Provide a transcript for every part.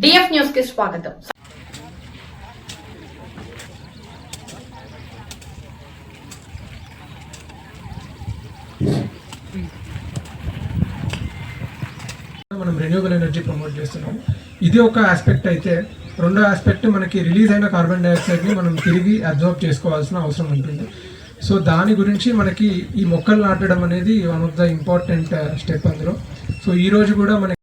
DF news కి స్వాగతం. మనం రెన్యూవబుల్ ఎనర్జీ ప్రమోట్ చేస్తున్నాం. ఇది ఒక ఆస్పెక్ట్ అయితే, రెండో ఆస్పెక్ట్ మనకి రిలీజ్ అయిన కార్బన్ డైఆక్సైడ్ని మనం తిరిగి అబ్జార్బ్ చేసుకోవాల్సిన అవసరం ఉంటుంది. సో దాని గురించి మనకి ఈ మొక్కలు నాటడం అనేది one of the important step అందులో. సో ఈ రోజు కూడా మనకి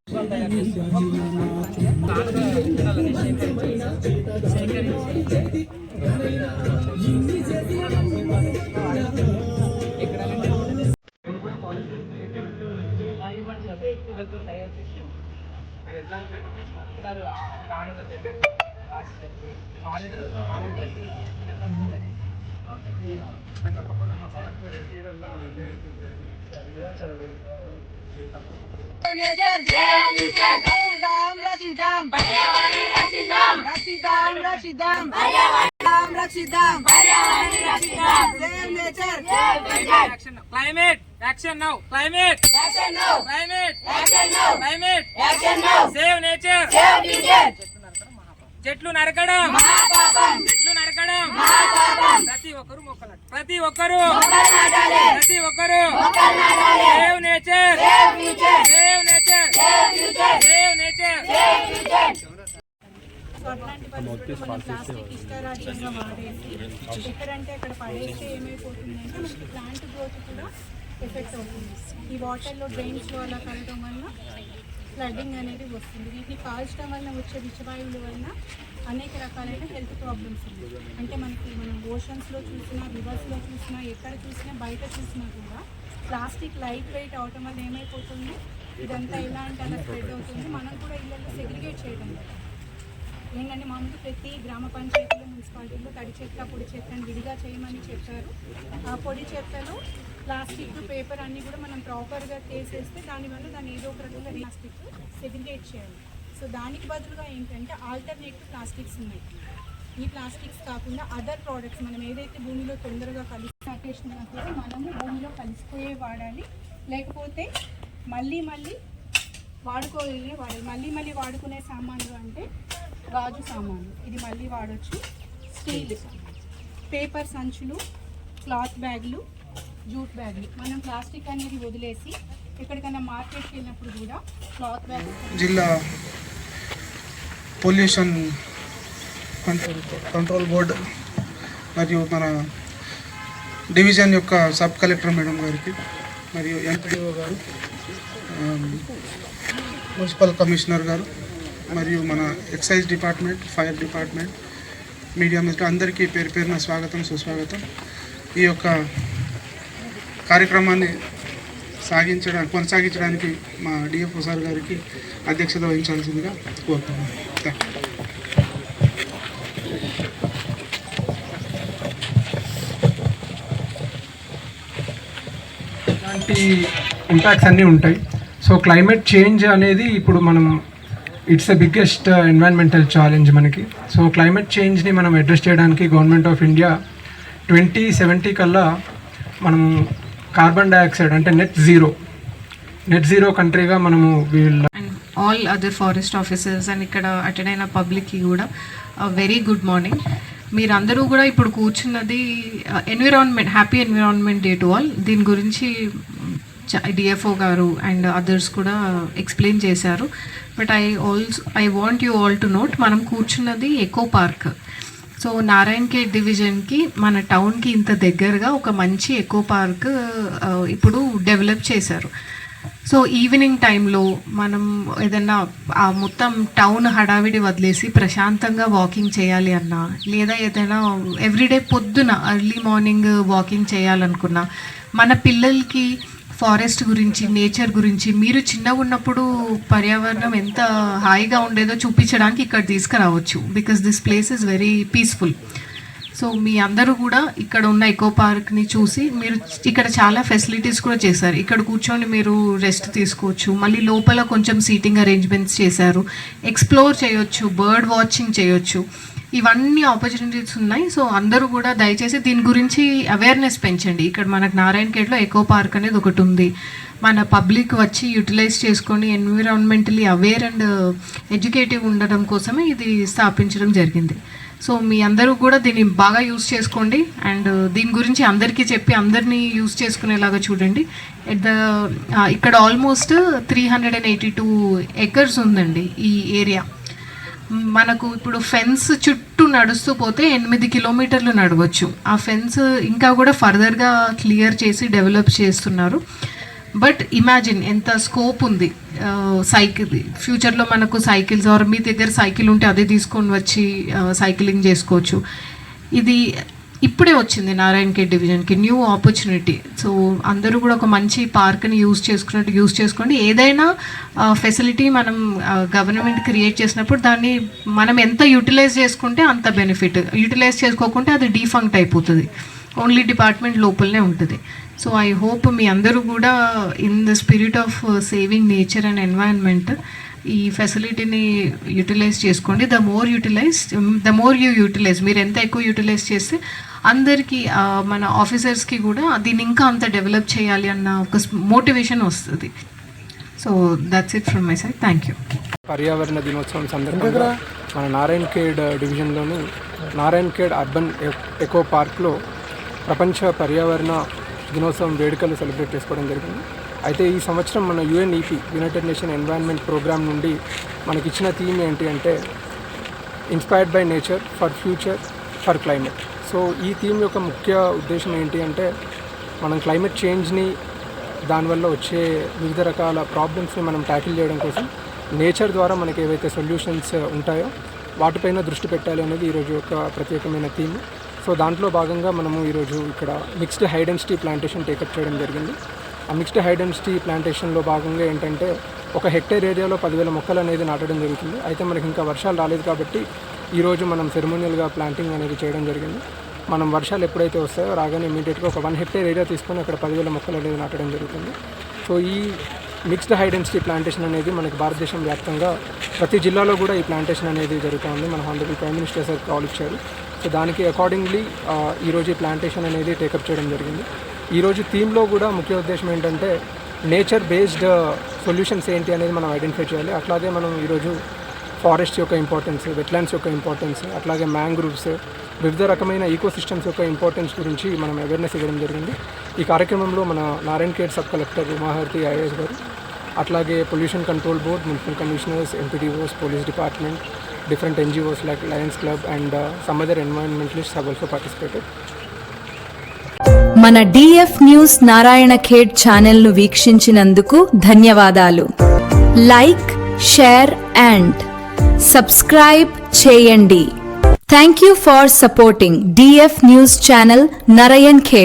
Climate action now. Climate action now. Climate action now. Climate action now. Save nature. Save nature. చెట్లు నరకడం మహాపాపం. చెట్లు నరకడం మహాపాపం. ప్రతి ఒక్కరు మొక్కలు నాటాలి. ప్రతి ఒక్కరు మొక్కలు నాటాలి. ప్రతి ఒక్కరు మొక్కలు నాటాలి. Save nature. Save future. Save nature. Save future. Save nature. Save future. అట్లాంటి పరిస్థితుల్లో మనం ప్లాస్టిక్ ఇష్టారాజ్యంగా వాడేసి ఎక్కడంటే అక్కడ పడేస్తే ఏమైపోతుందంటే మనకి ప్లాంట్ గ్రోత్ కూడా ఎఫెక్ట్ అవుతుంది. ఈ వాటర్లో డ్రైన్స్లో అలా కలగడం వల్ల ఫ్లడ్డింగ్ అనేది వస్తుంది. వీటిని కాల్చడం వల్ల వచ్చే విషవాయువుల వల్ల అనేక రకాలైన హెల్త్ ప్రాబ్లమ్స్ ఉన్నాయి. అంటే మనం ఓషన్స్లో చూసినా, రివర్స్లో చూసినా, ఎక్కడ చూసినా, బయట చూసినా కూడా ప్లాస్టిక్ లైట్ వెయిట్ అవటం వల్ల ఏమైపోతుంది, ఇదంతా ఎలా అంటే అలా స్ప్రెడ్ అవుతుంది. మనం కూడా ఇళ్ళల్లో సెగ్రిగేట్ చేయడం ఏంటంటే మామూలుగా ప్రతి గ్రామ పంచాయతీలో, మున్సిపాలిటీలో తడి చెత్త, పొడి చెత్తని విడిగా చేయమని చెప్పారు. ఆ పొడి చెత్తలో ప్లాస్టిక్, పేపర్ అన్నీ కూడా మనం ప్రాపర్గా తీసేస్తే దానివల్ల దాన్ని ఏదో ఒక రకంగా ప్లాస్టిక్ సెగ్రిగేట్ చేయాలి. సో దానికి బదులుగా ఏంటంటే ఆల్టర్నేటివ్ ప్లాస్టిక్స్ ఉన్నాయి. ఈ ప్లాస్టిక్స్ కాకుండా అదర్ ప్రోడక్ట్స్ మనం ఏదైతే భూమిలో తొందరగా కలిసినా కూడా మనము భూమిలో కలిసిపోయే వాడాలి. లేకపోతే మళ్ళీ వాడుకోవాలి. మళ్ళీ వాడుకునే సామాన్లు అంటే గాజు సామాన్లు, ఇది మళ్ళీ వాడచ్చు. స్టీల్, పేపర్ సంచులు, క్లాత్ బ్యాగులు, జూట్ బ్యాగులు. మనం ప్లాస్టిక్ అనేది వదిలేసి ఎక్కడికైనా మార్కెట్కి వెళ్ళినప్పుడు కూడా క్లాత్ బ్యాగ్. జిల్లా పొల్యూషన్ కంట్రోల్ బోర్డు మరియు మన డివిజన్ యొక్క సబ్ కలెక్టర్ మేడం గారికి మరియు ఎంపీడీఓ గారు, మున్సిపల్ కమిషనర్ గారు మరియు మన excise department, fire department, media మిత్రులు అందరికీ పేరు పేరున స్వాగతం, సుస్వాగతం. ఈ యొక్క కార్యక్రమాన్ని కొనసాగించడానికి మా డిఎఫ్ఓ సార్ గారికి అధ్యక్షత వహించాల్సిందిగా కోరుతున్నాను. ఇలాంటి ఇంపాక్ట్స్ అన్నీ ఉంటాయి. సో క్లైమేట్ చేంజ్ అనేది ఇప్పుడు మనం it's the biggest environmental challenge మనకి. సో క్లైమేట్ చేంజ్ని మనం అడ్రస్ చేయడానికి గవర్నమెంట్ ఆఫ్ ఇండియా 2070 కల్లా మనం కార్బన్ డైఆక్సైడ్ అంటే నెట్ జీరో కంట్రీగా మనము all other forest officers and ఇక్కడ అటెండ్ అయిన పబ్లిక్కి కూడా వెరీ గుడ్ మార్నింగ్. మీరందరూ కూడా ఇప్పుడు కూర్చున్నది environment, happy environment day to all. దీని గురించి డిఎఫ్ఓ గారు అండ్ అదర్స్ కూడా ఎక్స్ప్లెయిన్ చేశారు. But I want you all to note, మనం కూర్చున్నది ఎకో పార్క్. సో నారాయణఖేడ్ డివిజన్కి, మన టౌన్కి ఇంత దగ్గరగా ఒక మంచి ఎకో పార్క్ ఇప్పుడు డెవలప్ చేశారు. సో ఈవినింగ్ టైంలో మనం ఏదన్నా ఆ మొత్తం టౌన్ హడావిడి వదిలేసి ప్రశాంతంగా వాకింగ్ చేయాలి అన్నా, లేదా ఏదైనా ఎవ్రీడే పొద్దున ఎర్లీ మార్నింగ్ వాకింగ్ చేయాలనుకున్నా, మన పిల్లలకి ఫారెస్ట్ గురించి, నేచర్ గురించి, మీరు చిన్నగా ఉన్నప్పుడు పర్యావరణం ఎంత హాయిగా ఉండేదో చూపించడానికి ఇక్కడ తీసుకురావచ్చు. Because this place is very peaceful. So మీ అందరూ కూడా ఇక్కడ ఉన్న ఎకో పార్క్ని చూసి, మీరు ఇక్కడ చాలా ఫెసిలిటీస్ కూడా చేశారు. ఇక్కడ కూర్చొని మీరు రెస్ట్ తీసుకోవచ్చు. మళ్ళీ లోపల కొంచెం సీటింగ్ అరేంజ్మెంట్స్ చేశారు. ఎక్స్ప్లోర్ చేయొచ్చు, బర్డ్ వాచింగ్ చేయొచ్చు. ఇవన్నీ ఆపర్చునిటీస్ ఉన్నాయి. సో అందరూ కూడా దయచేసి దీని గురించి అవేర్నెస్ పెంచండి. ఇక్కడ మనకు నారాయణఖేడ్లో ఎకో పార్క్ అనేది ఒకటి ఉంది. మన పబ్లిక్ వచ్చి యూటిలైజ్ చేసుకొని ఎన్విరాన్మెంటలీ అవేర్ అండ్ ఎడ్యుకేటివ్ ఉండడం కోసమే ఇది స్థాపించడం జరిగింది. సో మీ అందరూ కూడా దీన్ని బాగా యూస్ చేసుకోండి అండ్ దీని గురించి అందరికీ చెప్పి అందరినీ యూస్ చేసుకునేలాగా చూడండి. ఇక్కడ ఆల్మోస్ట్ 382 acres ఉందండి ఈ ఏరియా. మనకు ఇప్పుడు ఫెన్స్ చుట్టూ నడుస్తూ పోతే 8 kilometers నడవచ్చు. ఆ ఫెన్స్ ఇంకా కూడా ఫర్దర్గా క్లియర్ చేసి డెవలప్ చేస్తున్నారు. బట్ ఇమాజిన్ ఎంత స్కోప్ ఉంది సైకిల్ ఫ్యూచర్లో మనకు సైకిల్స్ ఆర్ మీ దగ్గర సైకిల్ ఉంటే అదే తీసుకొని వచ్చి సైక్లింగ్ చేసుకోవచ్చు. ఇది ఇప్పుడే వచ్చింది నారాయణఖేడ్ డివిజన్కి న్యూ ఆపర్చునిటీ. సో అందరూ కూడా ఒక మంచి పార్క్ని యూజ్ చేసుకోండి. ఏదైనా ఫెసిలిటీ మనం గవర్నమెంట్ క్రియేట్ చేసినప్పుడు దాన్ని మనం ఎంత యూటిలైజ్ చేసుకుంటే అంత బెనిఫిట్. యూటిలైజ్ చేసుకోకుంటే అది డీఫంక్ట్ అయిపోతుంది, ఓన్లీ డిపార్ట్మెంట్ లోపలనే ఉంటుంది. సో ఐ హోప్ మీ అందరూ కూడా in the spirit of saving nature and environment ఈ ఫెసిలిటీని యూటిలైజ్ చేసుకోండి. ద మోర్ యూ యూటిలైజ్, మీరు ఎంత ఎక్కువ యూటిలైజ్ చేస్తే అందరికీ మన ఆఫీసర్స్కి కూడా దీన్ని ఇంకా అంత డెవలప్ చేయాలి అన్న ఒక మోటివేషన్ వస్తుంది. So that's it from my side. Thank you. పర్యావరణ దినోత్సవం సందర్భంగా మన నారాయణఖేడ్ డివిజన్లోని నారాయణఖేడ్ అర్బన్ ఎకో పార్క్లో ప్రపంచ పర్యావరణ దినోత్సవం వేడుకలు సెలబ్రేట్ చేసుకోవడం జరిగింది. అయితే ఈ సంవత్సరం మన UNEP united nation environment programme నుండి మనకి ఇచ్చిన థీమ్ ఏంటి అంటే inspired by nature for future for climate. So ఈ థీమ్ యొక్క ముఖ్య ఉద్దేశం ఏంటి అంటే మనం క్లైమేట్ చేంజ్ని దానివల్ల వచ్చే వివిధ రకాల ప్రాబ్లమ్స్ని మనం ట్యాకిల్ చేయడం కోసం నేచర్ ద్వారా మనకి ఏవైతే సొల్యూషన్స్ ఉంటాయో వాటిపైన దృష్టి పెట్టాలి అనేది ఈరోజు యొక్క ప్రత్యేకమైన థీమ్. సో దాంట్లో భాగంగా మనము ఈరోజు ఇక్కడ mixed high density plantation take up చేయడం జరిగింది. ఆ మిక్స్డ్ హై డెన్సిటీ ప్లాంటేషన్లో భాగంగా ఏంటంటే 1 hectare ఏరియాలో 10,000 మొక్కలు అనేది నాటడం జరుగుతుంది. అయితే మనకి ఇంకా వర్షాలు రాలేదు కాబట్టి ఈరోజు మనం సెరమోనియల్గా ప్లాంటింగ్ అనేది చేయడం జరిగింది. మనం వర్షాలు ఎప్పుడైతే వస్తాయో రాగానే ఇమీడియట్గా ఒక 1 hectare ఏరియా తీసుకొని అక్కడ 10,000 మొక్కలు అనేది నాటడం జరుగుతుంది. సో ఈ మిక్స్డ్ హై డెన్సిటీ ప్లాంటేషన్ అనేది మనకి భారతదేశం వ్యాప్తంగా ప్రతి జిల్లాలో కూడా ఈ ప్లాంటేషన్ అనేది జరుగుతుంది. మన honourable prime minister sir call ఇచ్చారు. సో దానికి అకార్డింగ్లీ ఈరోజు ఈ ప్లాంటేషన్ అనేది టేకప్ చేయడం జరిగింది. ఈరోజు థీమ్లో కూడా ముఖ్య ఉద్దేశం ఏంటంటే నేచర్ బేస్డ్ సొల్యూషన్స్ ఏంటి అనేది మనం ఐడెంటిఫై చేయాలి. అట్లాగే మనం ఈరోజు ఫారెస్ట్ యొక్క ఇంపార్టెన్స్, వెట్లాండ్స్ యొక్క ఇంపార్టెన్స్, అట్లాగే మ్యాంగ్రూవ్స్, వివిధ రకమైన ఈకోసిస్టమ్స్ యొక్క ఇంపార్టెన్స్ గురించి మనం అవేర్నెస్ ఇవ్వడం జరిగింది. ఈ కార్యక్రమంలో మన Narayankhed sub collector Umaharathi IAS గారు, అట్లాగే pollution control board, municipal commissioners, MPDOs, police department, different NGOs like Lions Club and some other environmentalists have also participated. మన DF న్యూస్ నారాయణఖేడ్ ఛానల్ను వీక్షించినందుకు ధన్యవాదాలు. లైక్, షేర్ అండ్ సబ్స్క్రైబ్ చేయండి. Thank you for supporting DF news channel Narayankhed.